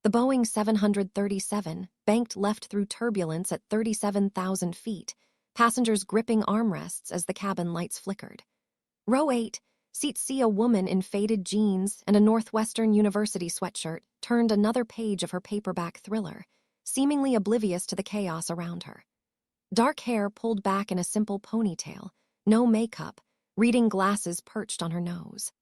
The Boeing 737 banked left through turbulence at 37,000 feet, passengers gripping armrests as the cabin lights flickered. Row 8, seat C, a woman in faded jeans and a Northwestern University sweatshirt, turned another page of her paperback thriller, seemingly oblivious to the chaos around her. Dark hair pulled back in a simple ponytail, no makeup, reading glasses perched on her nose.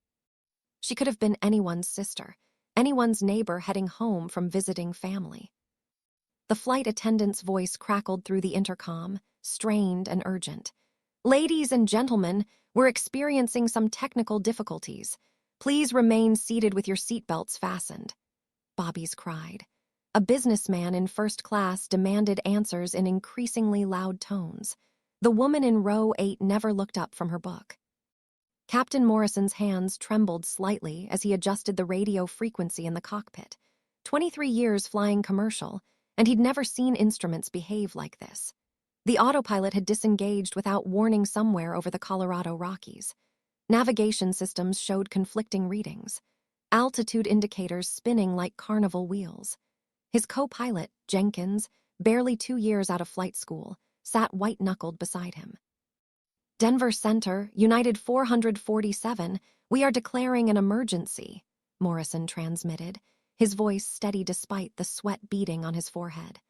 She could have been anyone's sister, anyone's neighbor heading home from visiting family. The flight attendant's voice crackled through the intercom, strained and urgent. "Ladies and gentlemen, we're experiencing some technical difficulties. Please remain seated with your seatbelts fastened." Bobby's cried. A businessman in first class demanded answers in increasingly loud tones. The woman in row 8 never looked up from her book. Captain Morrison's hands trembled slightly as he adjusted the radio frequency in the cockpit. 23 years flying commercial, and he'd never seen instruments behave like this. The autopilot had disengaged without warning somewhere over the Colorado Rockies. Navigation systems showed conflicting readings, altitude indicators spinning like carnival wheels. His co-pilot, Jenkins, barely 2 years out of flight school, sat white-knuckled beside him. "Denver Center, United 447, we are declaring an emergency," Morrison transmitted, his voice steady despite the sweat beading on his forehead.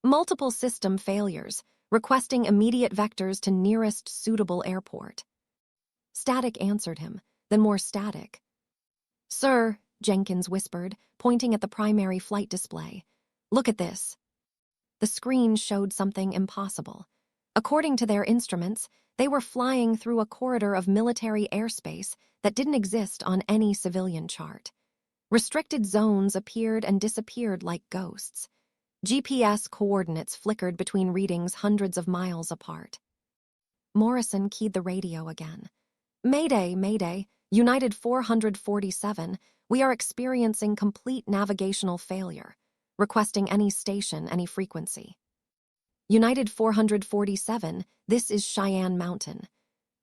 "Multiple system failures, requesting immediate vectors to nearest suitable airport." Static answered him, then more static. "Sir," Jenkins whispered, pointing at the primary flight display. "Look at this." The screen showed something impossible. According to their instruments, they were flying through a corridor of military airspace that didn't exist on any civilian chart. Restricted zones appeared and disappeared like ghosts. GPS coordinates flickered between readings hundreds of miles apart. Morrison keyed the radio again. "Mayday, Mayday, United 447, we are experiencing complete navigational failure. Requesting any station, any frequency." "United 447, this is Cheyenne Mountain."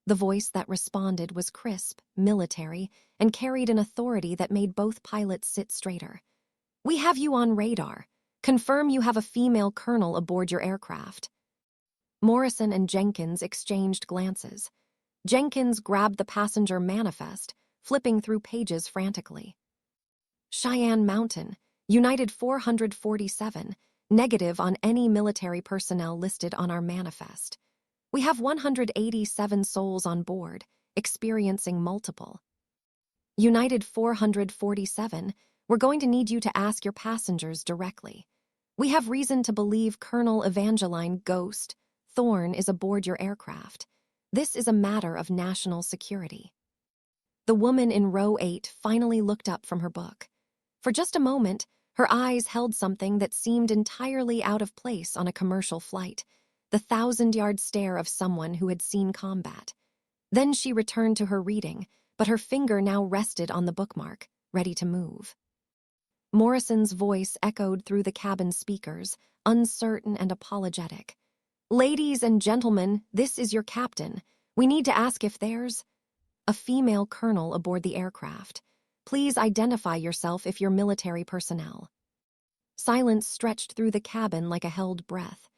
The voice that responded was crisp, military, and carried an authority that made both pilots sit straighter. "We have you on radar. Confirm you have a female colonel aboard your aircraft." Morrison and Jenkins exchanged glances. Jenkins grabbed the passenger manifest, flipping through pages frantically. "Cheyenne Mountain, United 447, negative on any military personnel listed on our manifest. We have 187 souls on board, experiencing multiple." "United 447, we're going to need you to ask your passengers directly. We have reason to believe Colonel Evangeline Ghost Thorne is aboard your aircraft. This is a matter of national security." The woman in row 8 finally looked up from her book. For just a moment, her eyes held something that seemed entirely out of place on a commercial flight, the 1,000-yard stare of someone who had seen combat. Then she returned to her reading, but her finger now rested on the bookmark, ready to move. Morrison's voice echoed through the cabin speakers, uncertain and apologetic. "Ladies and gentlemen, this is your captain. We need to ask if there's a female colonel aboard the aircraft. Please identify yourself if you're military personnel." Silence stretched through the cabin like a held breath.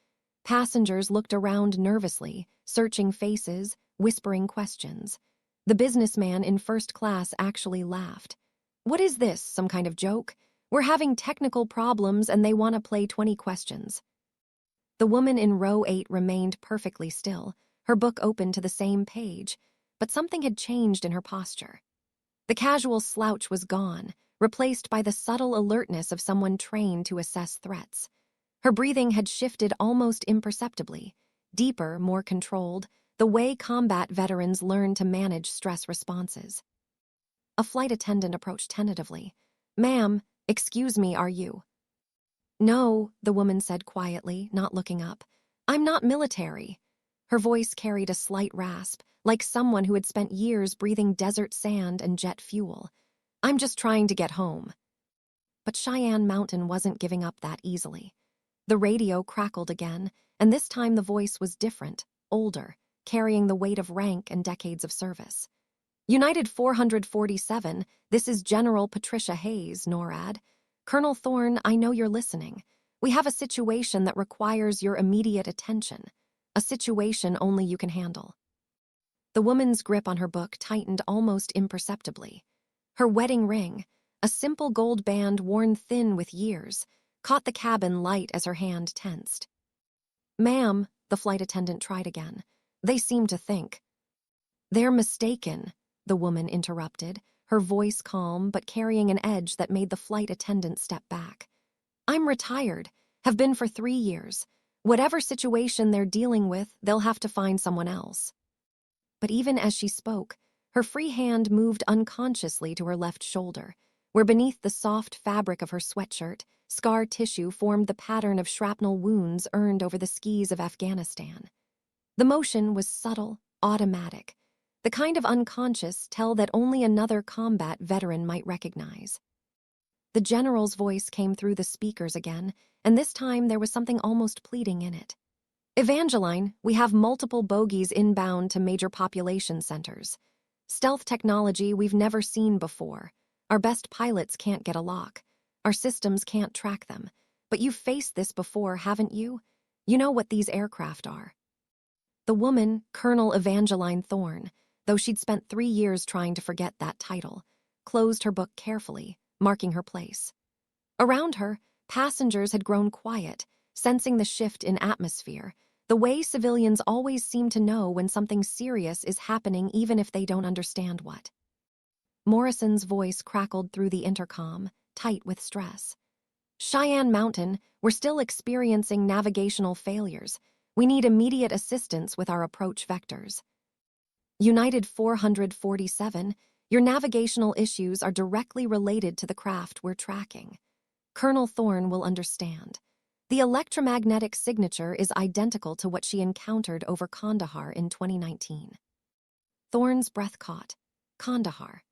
Passengers looked around nervously, searching faces, whispering questions. The businessman in first class actually laughed. "What is this, some kind of joke? We're having technical problems and they want to play 20 questions." The woman in row 8 remained perfectly still, her book open to the same page, but something had changed in her posture. The casual slouch was gone, replaced by the subtle alertness of someone trained to assess threats. Her breathing had shifted almost imperceptibly, deeper, more controlled, the way combat veterans learn to manage stress responses. A flight attendant approached tentatively. "Ma'am, excuse me, are you?" "No," the woman said quietly, not looking up. "I'm not military." Her voice carried a slight rasp, like someone who had spent years breathing desert sand and jet fuel. "I'm just trying to get home." But Cheyenne Mountain wasn't giving up that easily. The radio crackled again, and this time the voice was different, older, carrying the weight of rank and decades of service. "United 447, this is General Patricia Hayes, NORAD. Colonel Thorne, I know you're listening. We have a situation that requires your immediate attention. A situation only you can handle. The woman's grip on her book tightened almost imperceptibly. Her wedding ring, a simple gold band worn thin with years, caught the cabin light as her hand tensed. Ma'am, the flight attendant tried again. They seem to think. They're mistaken, the woman interrupted, her voice calm but carrying an edge that made the flight attendant step back. I'm retired, have been for 3 years. Whatever situation they're dealing with, they'll have to find someone else. But even as she spoke, her free hand moved unconsciously to her left shoulder, where beneath the soft fabric of her sweatshirt, scar tissue formed the pattern of shrapnel wounds earned over the skis of Afghanistan. The motion was subtle, automatic, the kind of unconscious tell that only another combat veteran might recognize. The general's voice came through the speakers again, and this time there was something almost pleading in it. Evangeline, we have multiple bogies inbound to major population centers. Stealth technology we've never seen before. Our best pilots can't get a lock. Our systems can't track them. But you've faced this before, haven't you? You know what these aircraft are. The woman, Colonel Evangeline Thorne, though she'd spent 3 years trying to forget that title, closed her book carefully, marking her place. Around her, passengers had grown quiet, sensing the shift in atmosphere, the way civilians always seem to know when something serious is happening even if they don't understand what. Morrison's voice crackled through the intercom, tight with stress. Cheyenne Mountain, we're still experiencing navigational failures. We need immediate assistance with our approach vectors. United 447, your navigational issues are directly related to the craft we're tracking. Colonel Thorne will understand. The electromagnetic signature is identical to what she encountered over Kandahar in 2019. Thorne's breath caught. Kandahar.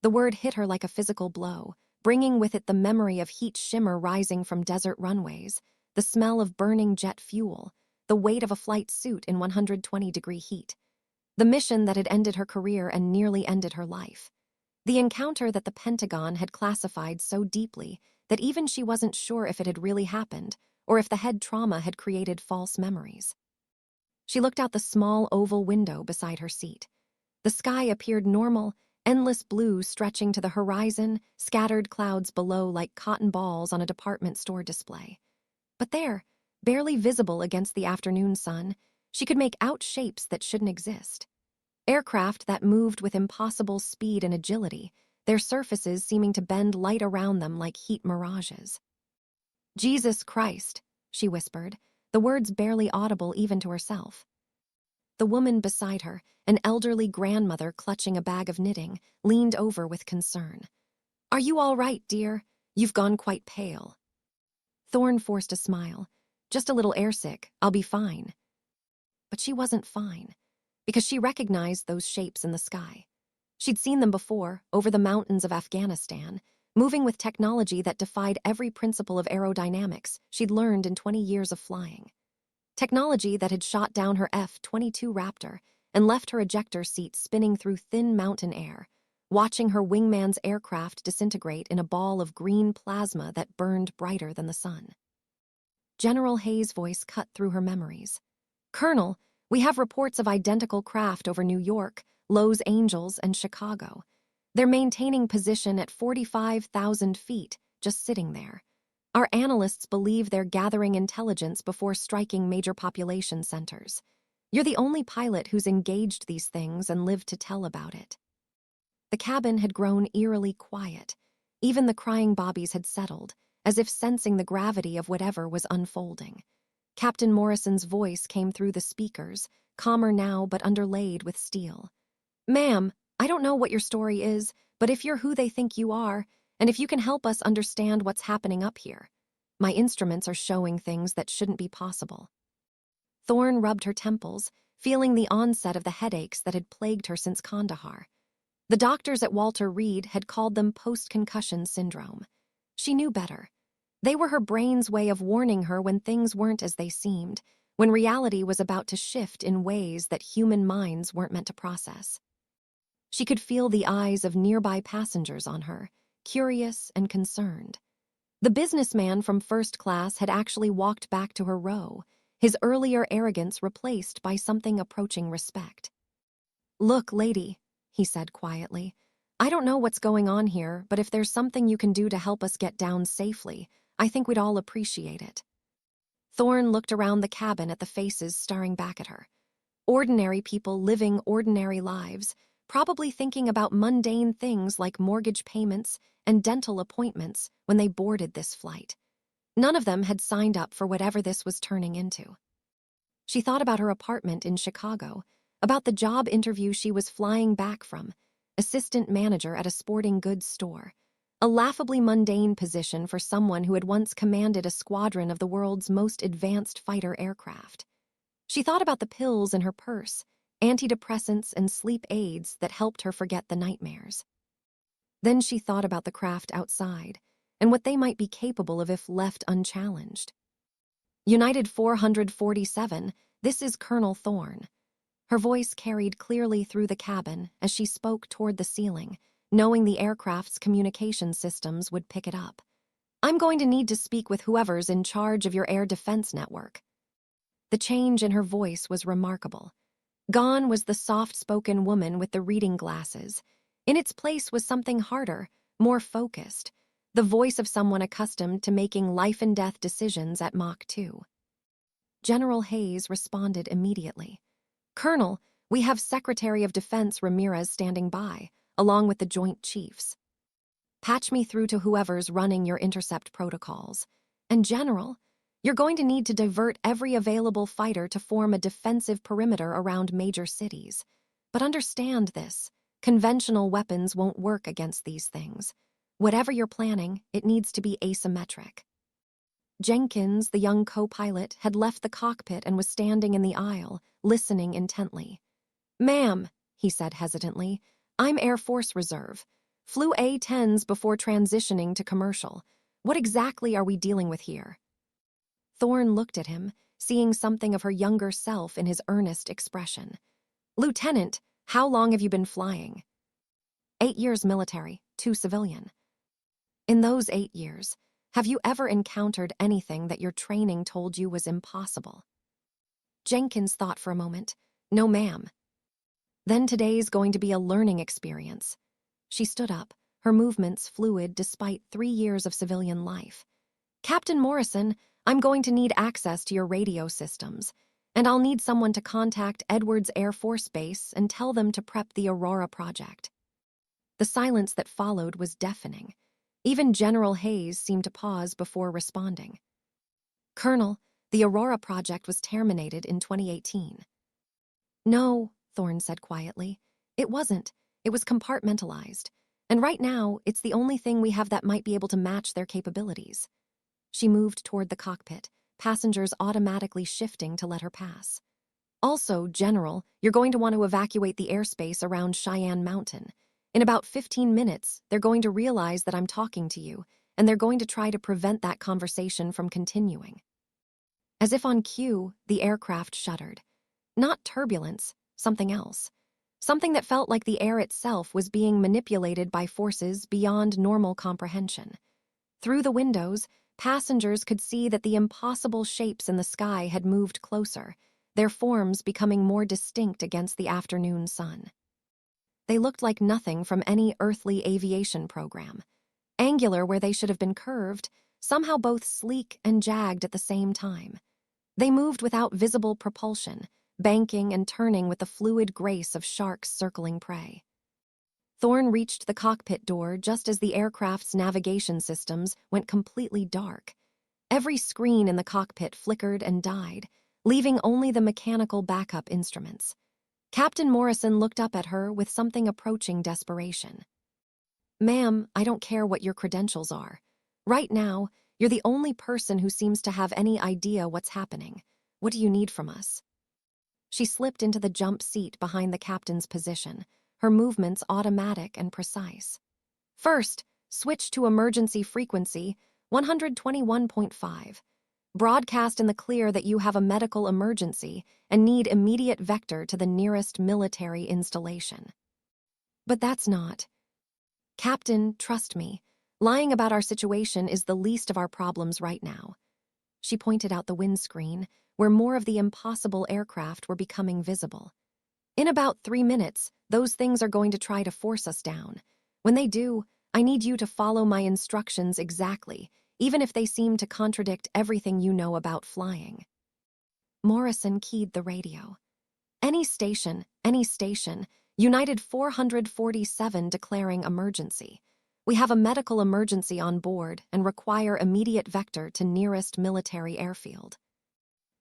The word hit her like a physical blow, bringing with it the memory of heat shimmer rising from desert runways, the smell of burning jet fuel, the weight of a flight suit in 120-degree heat. The mission that had ended her career and nearly ended her life. The encounter that the Pentagon had classified so deeply that even she wasn't sure if it had really happened, or if the head trauma had created false memories. She looked out the small oval window beside her seat. The sky appeared normal, endless blue stretching to the horizon, scattered clouds below like cotton balls on a department store display. But there, barely visible against the afternoon sun, she could make out shapes that shouldn't exist. Aircraft that moved with impossible speed and agility, their surfaces seeming to bend light around them like heat mirages. Jesus Christ, she whispered, the words barely audible even to herself. The woman beside her, an elderly grandmother clutching a bag of knitting, leaned over with concern. Are you all right, dear? You've gone quite pale. Thorne forced a smile. Just a little airsick, I'll be fine. But she wasn't fine, because she recognized those shapes in the sky. She'd seen them before, over the mountains of Afghanistan, moving with technology that defied every principle of aerodynamics she'd learned in 20 years of flying. Technology that had shot down her F-22 Raptor and left her ejector seat spinning through thin mountain air, watching her wingman's aircraft disintegrate in a ball of green plasma that burned brighter than the sun. General Hayes' voice cut through her memories. Colonel, we have reports of identical craft over New York, Los Angeles, and Chicago. They're maintaining position at 45,000 feet, just sitting there. Our analysts believe they're gathering intelligence before striking major population centers. You're the only pilot who's engaged these things and lived to tell about it. The cabin had grown eerily quiet. Even the crying bobbies had settled, as if sensing the gravity of whatever was unfolding. Captain Morrison's voice came through the speakers, calmer now but underlaid with steel. Ma'am, I don't know what your story is, but if you're who they think you are, and if you can help us understand what's happening up here, my instruments are showing things that shouldn't be possible. Thorne rubbed her temples, feeling the onset of the headaches that had plagued her since Kandahar. The doctors at Walter Reed had called them post-concussion syndrome. She knew better. They were her brain's way of warning her when things weren't as they seemed, when reality was about to shift in ways that human minds weren't meant to process. She could feel the eyes of nearby passengers on her, curious and concerned. The businessman from first class had actually walked back to her row, his earlier arrogance replaced by something approaching respect. "Look, lady," he said quietly, "I don't know what's going on here, but if there's something you can do to help us get down safely, I think we'd all appreciate it." Thorne looked around the cabin at the faces staring back at her. Ordinary people living ordinary lives, probably thinking about mundane things like mortgage payments and dental appointments when they boarded this flight. None of them had signed up for whatever this was turning into. She thought about her apartment in Chicago, about the job interview she was flying back from, assistant manager at a sporting goods store, a laughably mundane position for someone who had once commanded a squadron of the world's most advanced fighter aircraft. She thought about the pills in her purse, antidepressants and sleep aids that helped her forget the nightmares. Then she thought about the craft outside and what they might be capable of if left unchallenged. United 447, this is Colonel Thorne. Her voice carried clearly through the cabin as she spoke toward the ceiling, knowing the aircraft's communication systems would pick it up. "I'm going to need to speak with whoever's in charge of your air defense network." The change in her voice was remarkable. Gone was the soft-spoken woman with the reading glasses. In its place was something harder, more focused, the voice of someone accustomed to making life-and-death decisions at Mach 2. General Hayes responded immediately. "Colonel, we have Secretary of Defense Ramirez standing by, along with the Joint Chiefs. Patch me through to whoever's running your intercept protocols. And General, you're going to need to divert every available fighter to form a defensive perimeter around major cities. But understand this, conventional weapons won't work against these things. Whatever you're planning, it needs to be asymmetric." Jenkins, the young co-pilot, had left the cockpit and was standing in the aisle, listening intently. "Ma'am," he said hesitantly, "I'm Air Force Reserve. Flew A-10s before transitioning to commercial. What exactly are we dealing with here?" Thorne looked at him, seeing something of her younger self in his earnest expression. "Lieutenant, how long have you been flying?" 8 years military, 2 civilian." "In those 8 years, have you ever encountered anything that your training told you was impossible?" Jenkins thought for a moment. "No, ma'am." "Then today's going to be a learning experience." She stood up, her movements fluid despite 3 years of civilian life. "Captain Morrison, I'm going to need access to your radio systems, and I'll need someone to contact Edwards Air Force Base and tell them to prep the Aurora project." The silence that followed was deafening. Even General Hayes seemed to pause before responding. "Colonel, the Aurora project was terminated in 2018. "No," Thorne said quietly. "It wasn't. It was compartmentalized. And right now, it's the only thing we have that might be able to match their capabilities." She moved toward the cockpit, passengers automatically shifting to let her pass. "Also, General, you're going to want to evacuate the airspace around Cheyenne Mountain. In about 15 minutes, they're going to realize that I'm talking to you, and they're going to try to prevent that conversation from continuing." As if on cue, the aircraft shuddered. Not turbulence, something else. Something that felt like the air itself was being manipulated by forces beyond normal comprehension. Through the windows, passengers could see that the impossible shapes in the sky had moved closer, their forms becoming more distinct against the afternoon sun. They looked like nothing from any earthly aviation program. Angular where they should have been curved, somehow both sleek and jagged at the same time. They moved without visible propulsion, banking and turning with the fluid grace of sharks circling prey. Thorne reached the cockpit door just as the aircraft's navigation systems went completely dark. Every screen in the cockpit flickered and died, leaving only the mechanical backup instruments. Captain Morrison looked up at her with something approaching desperation. "Ma'am, I don't care what your credentials are. Right now, you're the only person who seems to have any idea what's happening. What do you need from us?" She slipped into the jump seat behind the captain's position, her movements automatic and precise. "First, switch to emergency frequency 121.5. Broadcast in the clear that you have a medical emergency and need immediate vector to the nearest military installation." "But that's not..." "Captain, trust me. Lying about our situation is the least of our problems right now. She pointed out the windscreen, where more of the impossible aircraft were becoming visible. In about 3 minutes, those things are going to try to force us down. When they do, I need you to follow my instructions exactly, even if they seem to contradict everything you know about flying. Morrison keyed the radio. Any station, United 447 declaring emergency. We have a medical emergency on board and require immediate vector to nearest military airfield.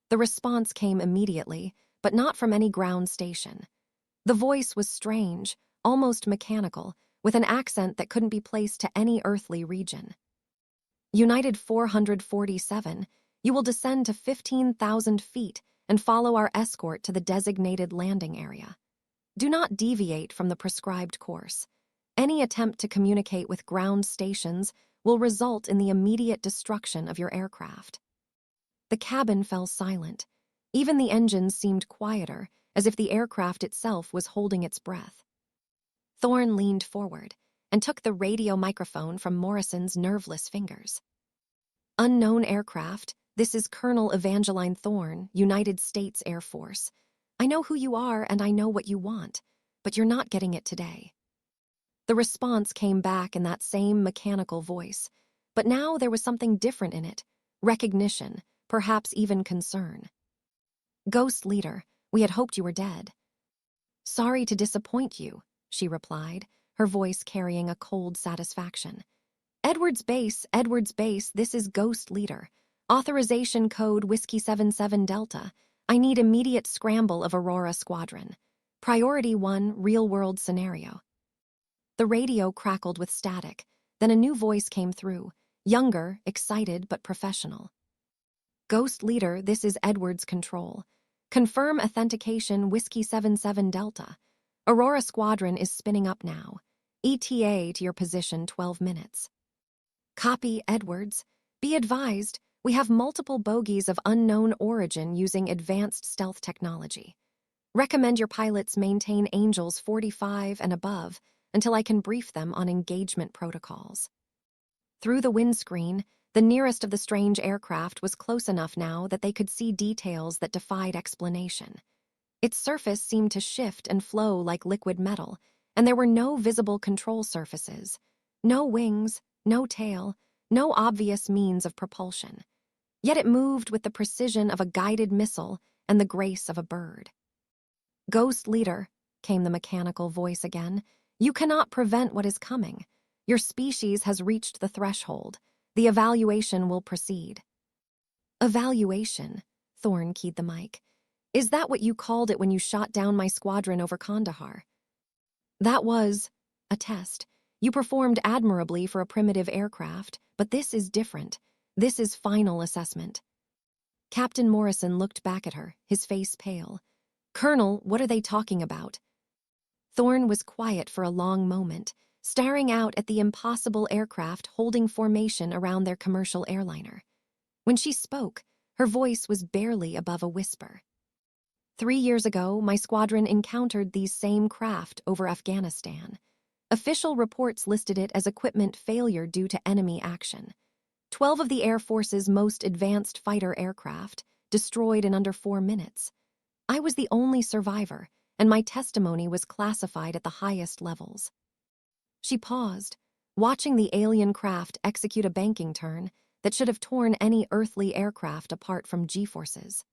The response came immediately, but not from any ground station. The voice was strange, almost mechanical, with an accent that couldn't be placed to any earthly region. United 447, you will descend to 15,000 feet and follow our escort to the designated landing area. Do not deviate from the prescribed course. Any attempt to communicate with ground stations will result in the immediate destruction of your aircraft. The cabin fell silent. Even the engines seemed quieter, as if the aircraft itself was holding its breath. Thorne leaned forward and took the radio microphone from Morrison's nerveless fingers. Unknown aircraft, this is Colonel Evangeline Thorne, United States Air Force. I know who you are and I know what you want, but you're not getting it today. The response came back in that same mechanical voice, but now there was something different in it, recognition, perhaps even concern. Ghost Leader, we had hoped you were dead. Sorry to disappoint you, she replied, her voice carrying a cold satisfaction. Edwards Base, this is Ghost Leader. Authorization code Whiskey 77 Delta. I need immediate scramble of Aurora Squadron. Priority 1, real-world scenario. The radio crackled with static. Then a new voice came through, younger, excited, but professional. Ghost Leader, this is Edwards Control. Confirm authentication Whiskey 77 Delta. Aurora Squadron is spinning up now. ETA to your position 12 minutes. Copy, Edwards. Be advised, we have multiple bogies of unknown origin using advanced stealth technology. Recommend your pilots maintain Angels 45 and above until I can brief them on engagement protocols. Through the windscreen, the nearest of the strange aircraft was close enough now that they could see details that defied explanation. Its surface seemed to shift and flow like liquid metal, and there were no visible control surfaces. No wings, no tail, no obvious means of propulsion. Yet it moved with the precision of a guided missile and the grace of a bird. Ghost Leader, came the mechanical voice again, you cannot prevent what is coming. Your species has reached the threshold. The evaluation will proceed. Evaluation, Thorne keyed the mic. Is that what you called it when you shot down my squadron over Kandahar? That was a test. You performed admirably for a primitive aircraft, but this is different. This is final assessment. Captain Morrison looked back at her, his face pale. Colonel, what are they talking about? Thorne was quiet for a long moment, staring out at the impossible aircraft holding formation around their commercial airliner. When she spoke, her voice was barely above a whisper. 3 years ago, my squadron encountered these same craft over Afghanistan. Official reports listed it as equipment failure due to enemy action. 12 of the Air Force's most advanced fighter aircraft, destroyed in under 4 minutes. I was the only survivor, and my testimony was classified at the highest levels. She paused, watching the alien craft execute a banking turn that should have torn any earthly aircraft apart from G-forces.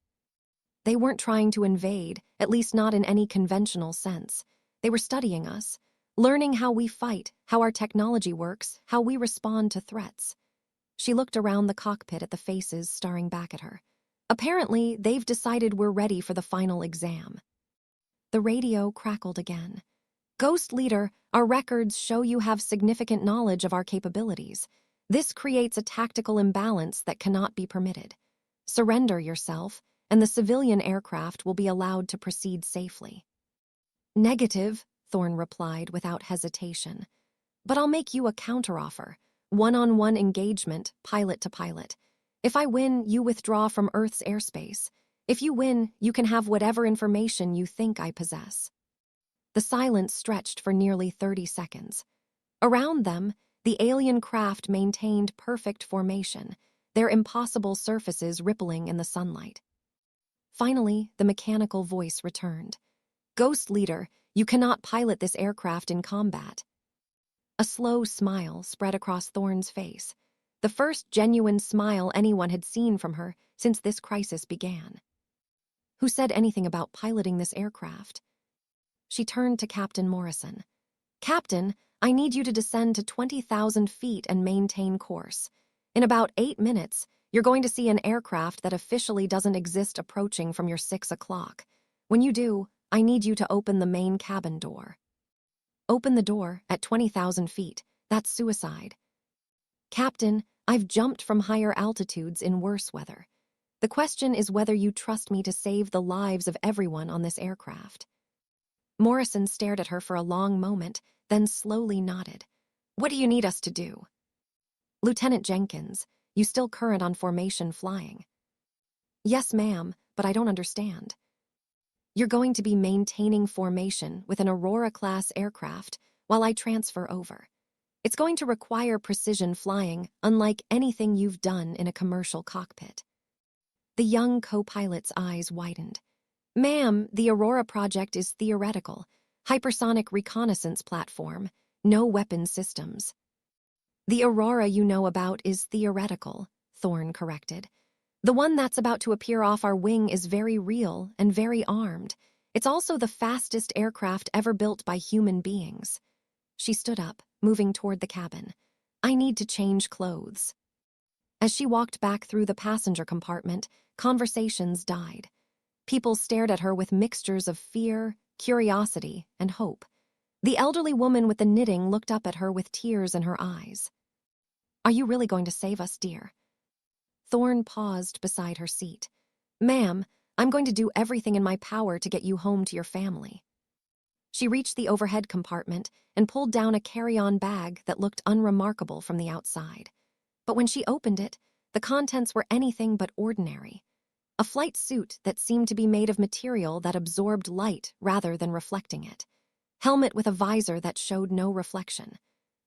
They weren't trying to invade, at least not in any conventional sense. They were studying us, learning how we fight, how our technology works, how we respond to threats. She looked around the cockpit at the faces staring back at her. Apparently, they've decided we're ready for the final exam. The radio crackled again. Ghost Leader, our records show you have significant knowledge of our capabilities. This creates a tactical imbalance that cannot be permitted. Surrender yourself, and the civilian aircraft will be allowed to proceed safely. Negative, Thorne replied without hesitation. But I'll make you a counteroffer. One-on-one engagement, pilot to pilot. If I win, you withdraw from Earth's airspace. If you win, you can have whatever information you think I possess. The silence stretched for nearly 30 seconds. Around them, The alien craft maintained perfect formation, their impossible surfaces rippling in the sunlight. Finally, the mechanical voice returned. "Ghost Leader, you cannot pilot this aircraft in combat." A slow smile spread across Thorne's face, the first genuine smile anyone had seen from her since this crisis began. "Who said anything about piloting this aircraft?" She turned to Captain Morrison. "Captain, I need you to descend to 20,000 feet and maintain course. In about 8 minutes, you're going to see an aircraft that officially doesn't exist approaching from your 6 o'clock. When you do, I need you to open the main cabin door." "Open the door at 20,000 feet. That's suicide." "Captain, I've jumped from higher altitudes in worse weather. The question is whether you trust me to save the lives of everyone on this aircraft." Morrison stared at her for a long moment, then slowly nodded. "What do you need us to do?" "Lieutenant Jenkins, you still current on formation flying?" "Yes, ma'am, but I don't understand." "You're going to be maintaining formation with an Aurora-class aircraft while I transfer over. It's going to require precision flying, unlike anything you've done in a commercial cockpit." The young co-pilot's eyes widened. "Ma'am, the Aurora project is theoretical. Hypersonic reconnaissance platform, no weapon systems." "The Aurora you know about is theoretical," Thorne corrected. "The one that's about to appear off our wing is very real and very armed. It's also the fastest aircraft ever built by human beings." She stood up, moving toward the cabin. "I need to change clothes." As she walked back through the passenger compartment, conversations died. People stared at her with mixtures of fear, curiosity, and hope. The elderly woman with the knitting looked up at her with tears in her eyes. "Are you really going to save us, dear?" Thorne paused beside her seat. "Ma'am, I'm going to do everything in my power to get you home to your family." She reached the overhead compartment and pulled down a carry-on bag that looked unremarkable from the outside. But when she opened it, the contents were anything but ordinary. A flight suit that seemed to be made of material that absorbed light rather than reflecting it. Helmet with a visor that showed no reflection.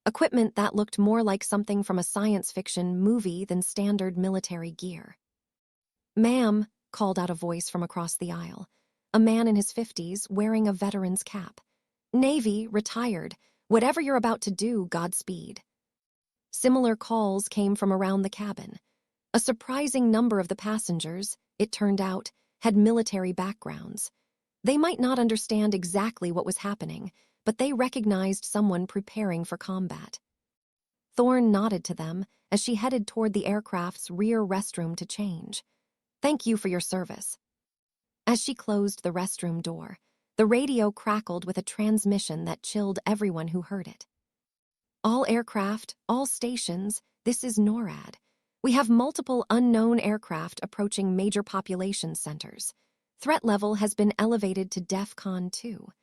Equipment that looked more like something from a science fiction movie than standard military gear. "Ma'am," called out a voice from across the aisle. A man in his 50s wearing a veteran's cap. "Navy, retired. Whatever you're about to do, Godspeed." Similar calls came from around the cabin. A surprising number of the passengers, it turned out, had military backgrounds. They might not understand exactly what was happening, but they recognized someone preparing for combat. Thorne nodded to them as she headed toward the aircraft's rear restroom to change. "Thank you for your service." As she closed the restroom door, the radio crackled with a transmission that chilled everyone who heard it. "All aircraft, all stations, this is NORAD. We have multiple unknown aircraft approaching major population centers. Threat level has been elevated to DEFCON 2.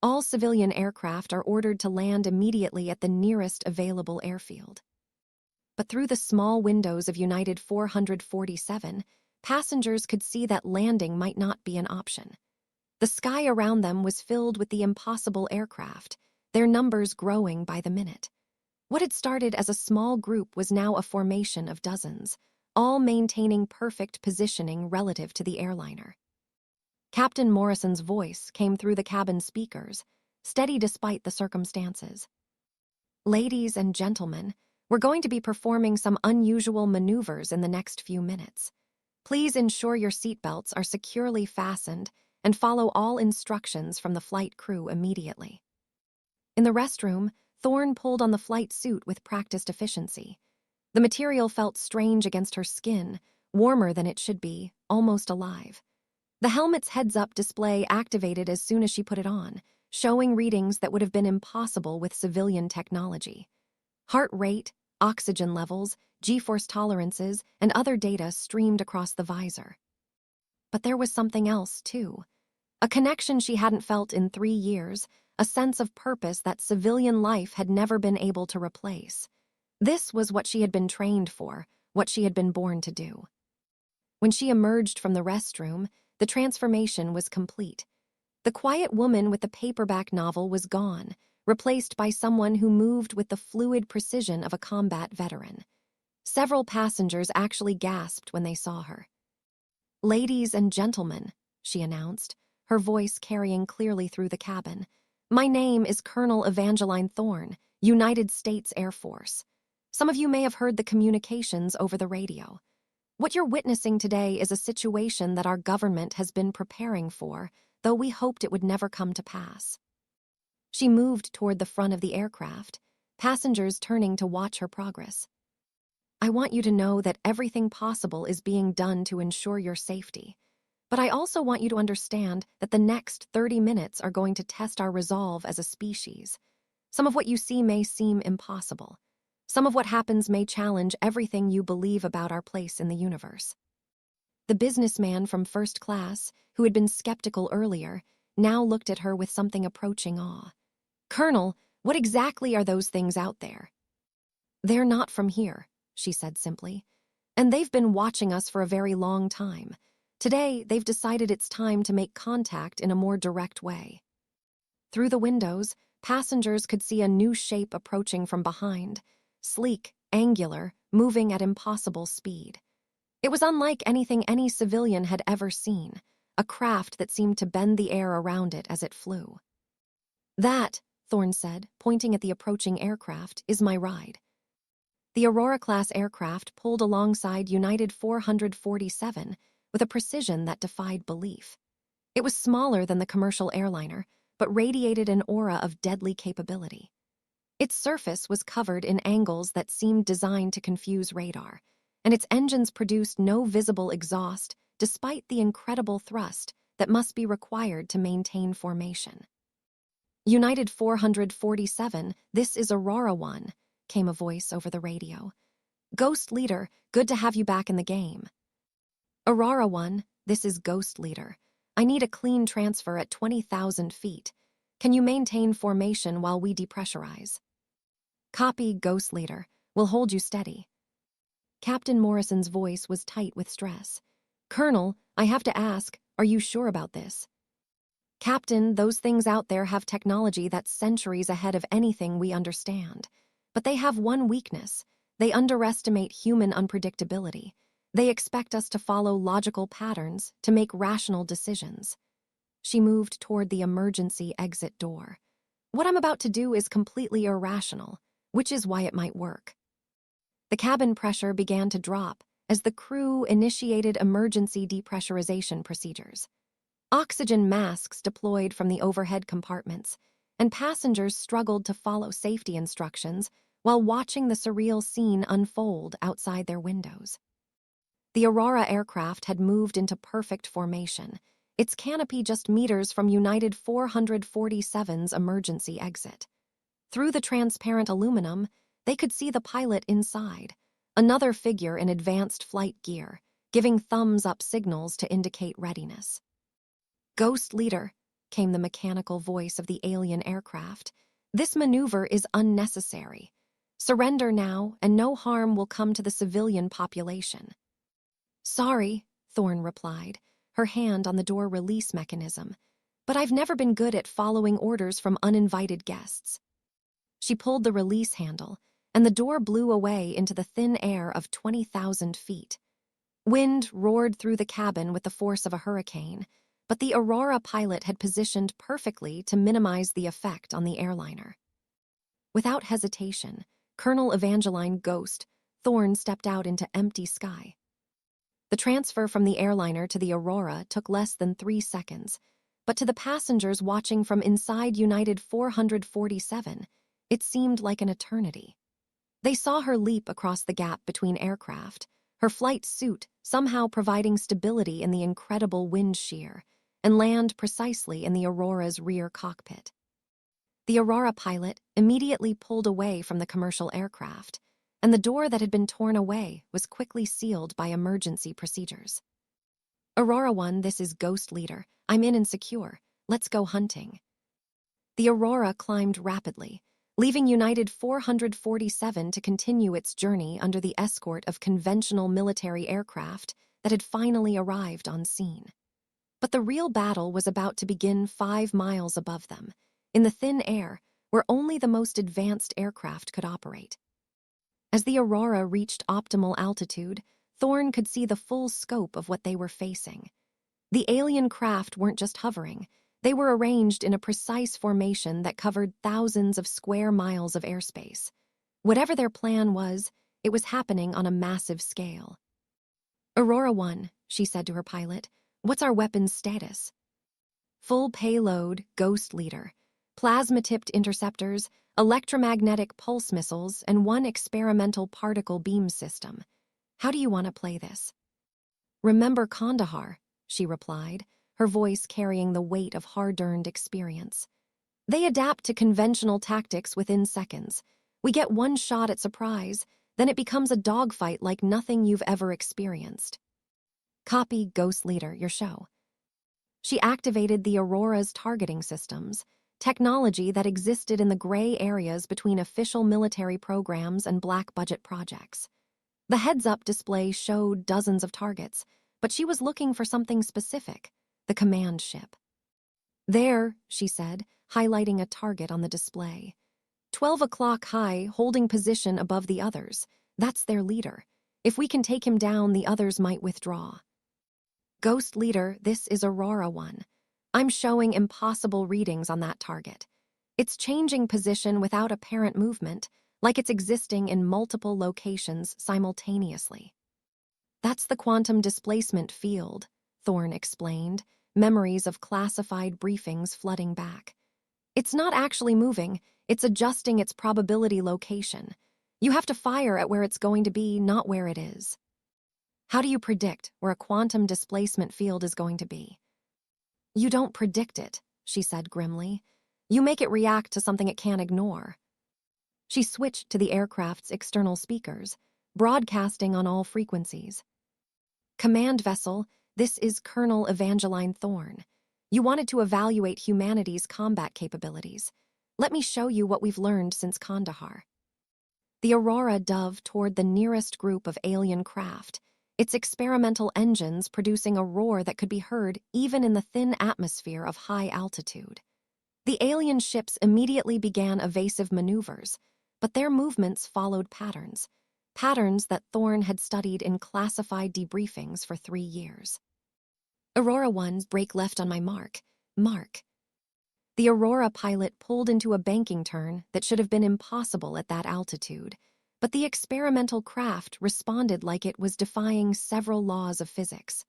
All civilian aircraft are ordered to land immediately at the nearest available airfield." But through the small windows of United 447, passengers could see that landing might not be an option. The sky around them was filled with the impossible aircraft, their numbers growing by the minute. What had started as a small group was now a formation of dozens, all maintaining perfect positioning relative to the airliner. Captain Morrison's voice came through the cabin speakers, steady despite the circumstances. "Ladies and gentlemen, we're going to be performing some unusual maneuvers in the next few minutes. Please ensure your seatbelts are securely fastened and follow all instructions from the flight crew immediately." In the restroom, Thorne pulled on the flight suit with practiced efficiency. The material felt strange against her skin, warmer than it should be, almost alive. The helmet's heads-up display activated as soon as she put it on, showing readings that would have been impossible with civilian technology. Heart rate, oxygen levels, G-force tolerances, and other data streamed across the visor. But there was something else, too. A connection she hadn't felt in 3 years, a sense of purpose that civilian life had never been able to replace. This was what she had been trained for, what she had been born to do. When she emerged from the restroom, the transformation was complete. The quiet woman with the paperback novel was gone, replaced by someone who moved with the fluid precision of a combat veteran. Several passengers actually gasped when they saw her. "Ladies and gentlemen," she announced, her voice carrying clearly through the cabin, "my name is Colonel Evangeline Thorne, United States Air Force. Some of you may have heard the communications over the radio. What you're witnessing today is a situation that our government has been preparing for, though we hoped it would never come to pass." She moved toward the front of the aircraft, passengers turning to watch her progress. "I want you to know that everything possible is being done to ensure your safety. But I also want you to understand that the next 30 minutes are going to test our resolve as a species. Some of what you see may seem impossible. Some of what happens may challenge everything you believe about our place in the universe." The businessman from first class, who had been skeptical earlier, now looked at her with something approaching awe. "Colonel, what exactly are those things out there?" "They're not from here," she said simply. "And they've been watching us for a very long time. Today, they've decided it's time to make contact in a more direct way." Through the windows, passengers could see a new shape approaching from behind, sleek, angular, moving at impossible speed. It was unlike anything any civilian had ever seen, a craft that seemed to bend the air around it as it flew. "That," Thorne said, pointing at the approaching aircraft, "is my ride." The Aurora-class aircraft pulled alongside United 447 with a precision that defied belief. It was smaller than the commercial airliner, but radiated an aura of deadly capability. Its surface was covered in angles that seemed designed to confuse radar, and its engines produced no visible exhaust despite the incredible thrust that must be required to maintain formation. "United 447, this is Aurora 1, came a voice over the radio. "Ghost Leader, good to have you back in the game." "Aurora 1, this is Ghost Leader. I need a clean transfer at 20,000 feet. Can you maintain formation while we depressurize?" "Copy, Ghost Leader. We'll hold you steady." Captain Morrison's voice was tight with stress. "Colonel, I have to ask, are you sure about this?" "Captain, those things out there have technology that's centuries ahead of anything we understand. But they have one weakness. They underestimate human unpredictability. They expect us to follow logical patterns, to make rational decisions." She moved toward the emergency exit door. "What I'm about to do is completely irrational, which is why it might work." The cabin pressure began to drop as the crew initiated emergency depressurization procedures. Oxygen masks deployed from the overhead compartments, and passengers struggled to follow safety instructions while watching the surreal scene unfold outside their windows. The Aurora aircraft had moved into perfect formation, its canopy just meters from United 447's emergency exit. Through the transparent aluminum, they could see the pilot inside, another figure in advanced flight gear, giving thumbs-up signals to indicate readiness. "Ghost Leader," came the mechanical voice of the alien aircraft, "this maneuver is unnecessary. Surrender now, and no harm will come to the civilian population." "Sorry," Thorne replied, her hand on the door release mechanism, "but I've never been good at following orders from uninvited guests." She pulled the release handle, and the door blew away into the thin air of 20,000 feet. Wind roared through the cabin with the force of a hurricane, but the Aurora pilot had positioned perfectly to minimize the effect on the airliner. Without hesitation, Colonel Evangeline Ghost Thorne stepped out into empty sky. The transfer from the airliner to the Aurora took less than 3 seconds, but to the passengers watching from inside United 447, it seemed like an eternity. They saw her leap across the gap between aircraft, her flight suit somehow providing stability in the incredible wind shear, and land precisely in the Aurora's rear cockpit. The Aurora pilot immediately pulled away from the commercial aircraft, and the door that had been torn away was quickly sealed by emergency procedures. "Aurora 1, this is Ghost Leader. I'm in and secure. Let's go hunting." The Aurora climbed rapidly, leaving United 447 to continue its journey under the escort of conventional military aircraft that had finally arrived on scene. But the real battle was about to begin 5 miles above them, in the thin air where only the most advanced aircraft could operate. As the Aurora reached optimal altitude, Thorne could see the full scope of what they were facing. The alien craft weren't just hovering, they were arranged in a precise formation that covered thousands of square miles of airspace. Whatever their plan was, it was happening on a massive scale. "Aurora 1, she said to her pilot, "what's our weapon's status?" "Full payload, Ghost Leader. Plasma-tipped interceptors, electromagnetic pulse missiles, and 1 experimental particle beam system. How do you want to play this?" "Remember Kandahar," she replied, her voice carrying the weight of hard-earned experience. "They adapt to conventional tactics within seconds. We get 1 shot at surprise, then it becomes a dogfight like nothing you've ever experienced." "Copy, Ghost Leader, your show." She activated the Aurora's targeting systems, technology that existed in the gray areas between official military programs and black-budget projects. The heads-up display showed dozens of targets, but she was looking for something specific: the command ship. "There," she said, highlighting a target on the display. 12 o'clock high, holding position above the others. That's their leader. If we can take him down, the others might withdraw." "Ghost Leader, this is Aurora 1. I'm showing impossible readings on that target. It's changing position without apparent movement, like it's existing in multiple locations simultaneously." "That's the quantum displacement field," Thorne explained, memories of classified briefings flooding back. "It's not actually moving, it's adjusting its probability location. You have to fire at where it's going to be, not where it is." "How do you predict where a quantum displacement field is going to be?" "You don't predict it," she said grimly. "You make it react to something it can't ignore." She switched to the aircraft's external speakers, broadcasting on all frequencies. "Command vessel, this is Colonel Evangeline Thorne. You wanted to evaluate humanity's combat capabilities. Let me show you what we've learned since Kandahar." The Aurora dove toward the nearest group of alien craft, its experimental engines producing a roar that could be heard even in the thin atmosphere of high altitude. The alien ships immediately began evasive maneuvers, but their movements followed patterns that Thorne had studied in classified debriefings for 3 years. "Aurora 1's brake left on my mark. Mark." The Aurora pilot pulled into a banking turn that should have been impossible at that altitude, but the experimental craft responded like it was defying several laws of physics.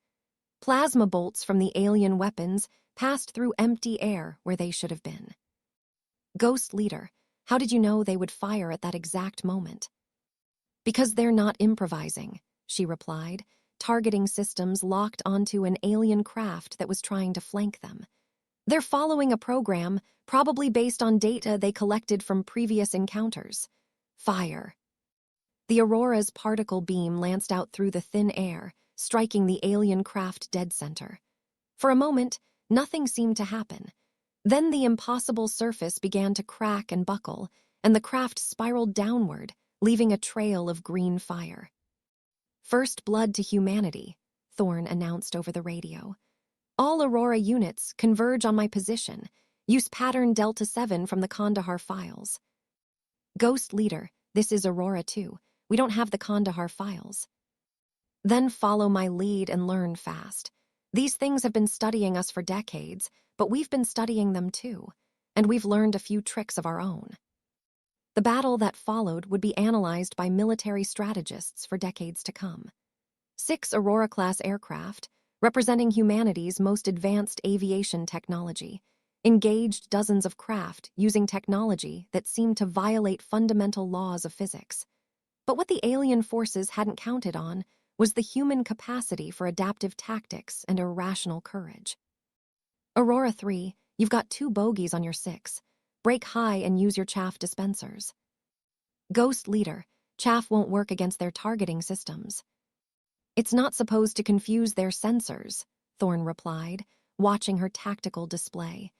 Plasma bolts from the alien weapons passed through empty air where they should have been. "Ghost Leader, how did you know they would fire at that exact moment?" "Because they're not improvising," she replied, targeting systems locked onto an alien craft that was trying to flank them. "They're following a program, probably based on data they collected from previous encounters. Fire." The Aurora's particle beam lanced out through the thin air, striking the alien craft dead center. For a moment, nothing seemed to happen. Then the impossible surface began to crack and buckle, and the craft spiraled downward, leaving a trail of green fire. "First blood to humanity," Thorne announced over the radio. "All Aurora units converge on my position. Use pattern Delta 7 from the Kandahar files." "Ghost Leader, this is Aurora 2. We don't have the Kandahar files." "Then follow my lead and learn fast. These things have been studying us for decades, but we've been studying them too, and we've learned a few tricks of our own." The battle that followed would be analyzed by military strategists for decades to come. 6 Aurora-class aircraft, representing humanity's most advanced aviation technology, engaged dozens of craft using technology that seemed to violate fundamental laws of physics. But what the alien forces hadn't counted on was the human capacity for adaptive tactics and irrational courage. "Aurora 3, you've got 2 bogeys on your 6. Brake high and use your chaff dispensers." "Ghost Leader, chaff won't work against their targeting systems." "It's not supposed to confuse their sensors," Thorne replied, watching her tactical display.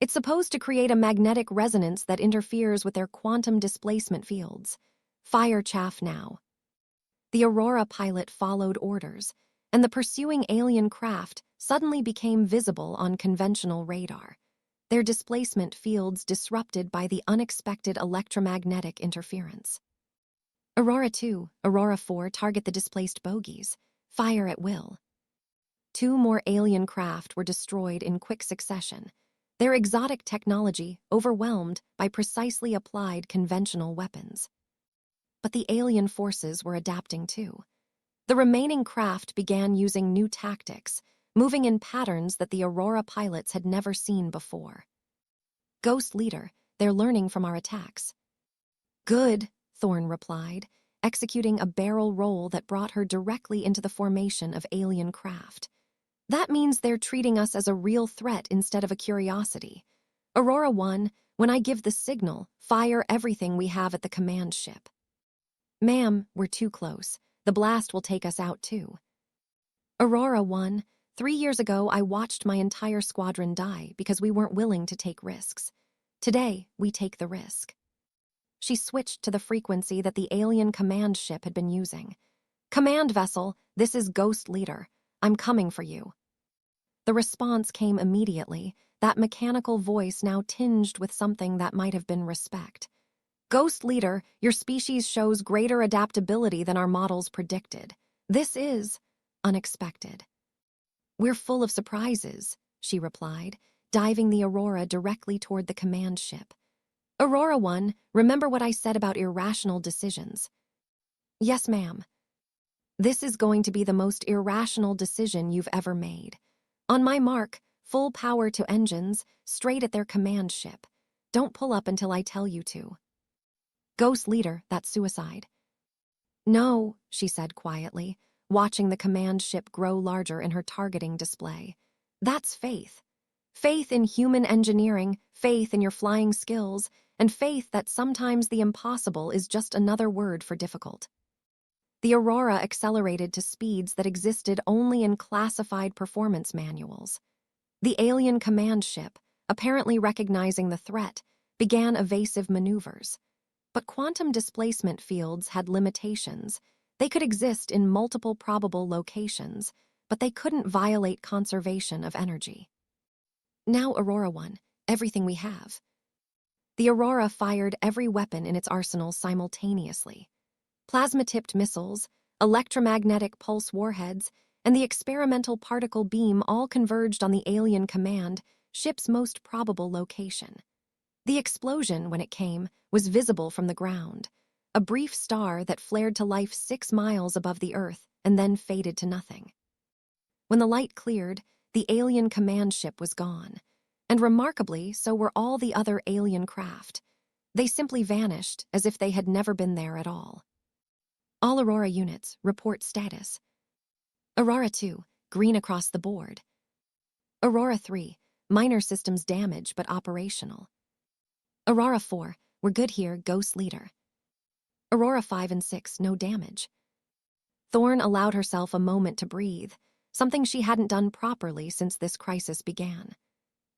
"It's supposed to create a magnetic resonance that interferes with their quantum displacement fields. Fire chaff now." The Aurora pilot followed orders, and the pursuing alien craft suddenly became visible on conventional radar, their displacement fields disrupted by the unexpected electromagnetic interference. Aurora 2, Aurora 4 target the displaced bogies. Fire at will. 2 more alien craft were destroyed in quick succession, their exotic technology overwhelmed by precisely applied conventional weapons. But the alien forces were adapting too. The remaining craft began using new tactics, moving in patterns that the Aurora pilots had never seen before. Ghost Leader, they're learning from our attacks. Good, Thorne replied, executing a barrel roll that brought her directly into the formation of alien craft. That means they're treating us as a real threat instead of a curiosity. Aurora 1, when I give the signal, fire everything we have at the command ship. Ma'am, we're too close. The blast will take us out too. Aurora 1, 3 years ago I watched my entire squadron die because we weren't willing to take risks. Today, we take the risk. She switched to the frequency that the alien command ship had been using. Command vessel, this is Ghost Leader. I'm coming for you. The response came immediately, that mechanical voice now tinged with something that might have been respect. Ghost Leader, your species shows greater adaptability than our models predicted. This is unexpected. We're full of surprises, she replied, diving the Aurora directly toward the command ship. Aurora 1, remember what I said about irrational decisions. Yes, ma'am. This is going to be the most irrational decision you've ever made. On my mark, full power to engines, straight at their command ship. Don't pull up until I tell you to. Ghost Leader, that's suicide. No, she said quietly, watching the command ship grow larger in her targeting display. That's faith. Faith in human engineering, faith in your flying skills, and faith that sometimes the impossible is just another word for difficult. The Aurora accelerated to speeds that existed only in classified performance manuals. The alien command ship, apparently recognizing the threat, began evasive maneuvers. But quantum displacement fields had limitations. They could exist in multiple probable locations, but they couldn't violate conservation of energy. Now Aurora 1, everything we have. The Aurora fired every weapon in its arsenal simultaneously. Plasma-tipped missiles, electromagnetic pulse warheads, and the experimental particle beam all converged on the alien command ship's most probable location. The explosion, when it came, was visible from the ground, a brief star that flared to life 6 miles above the Earth and then faded to nothing. When the light cleared, the alien command ship was gone, and remarkably, so were all the other alien craft. They simply vanished as if they had never been there at all. All Aurora units, report status. Aurora 2, green across the board. Aurora 3, minor systems damage but operational. Aurora 4, we're good here, Ghost Leader. Aurora 5 and 6, no damage. Thorne allowed herself a moment to breathe, something she hadn't done properly since this crisis began.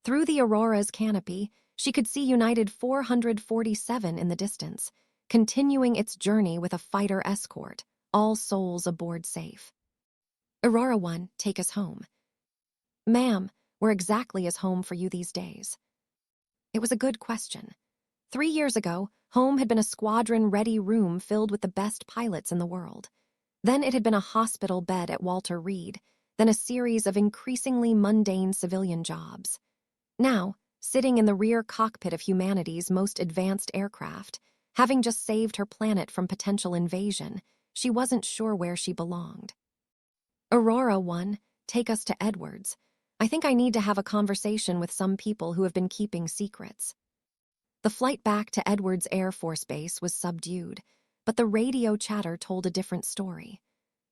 Through the Aurora's canopy, she could see United 447 in the distance, continuing its journey with a fighter escort, all souls aboard safe. Aurora 1, take us home. Ma'am, we're exactly as home for you these days. It was a good question. 3 years ago, home had been a squadron-ready room filled with the best pilots in the world. Then it had been a hospital bed at Walter Reed, then a series of increasingly mundane civilian jobs. Now, sitting in the rear cockpit of humanity's most advanced aircraft, having just saved her planet from potential invasion, she wasn't sure where she belonged. Aurora 1, take us to Edwards. I think I need to have a conversation with some people who have been keeping secrets. The flight back to Edwards Air Force Base was subdued, but the radio chatter told a different story.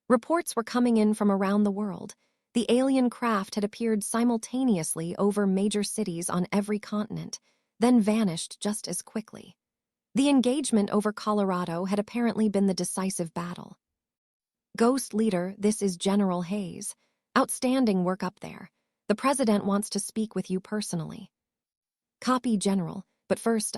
Reports were coming in from around the world. The alien craft had appeared simultaneously over major cities on every continent, then vanished just as quickly. The engagement over Colorado had apparently been the decisive battle. Ghost Leader, this is General Hayes. Outstanding work up there. The President wants to speak with you personally. Copy, General, but first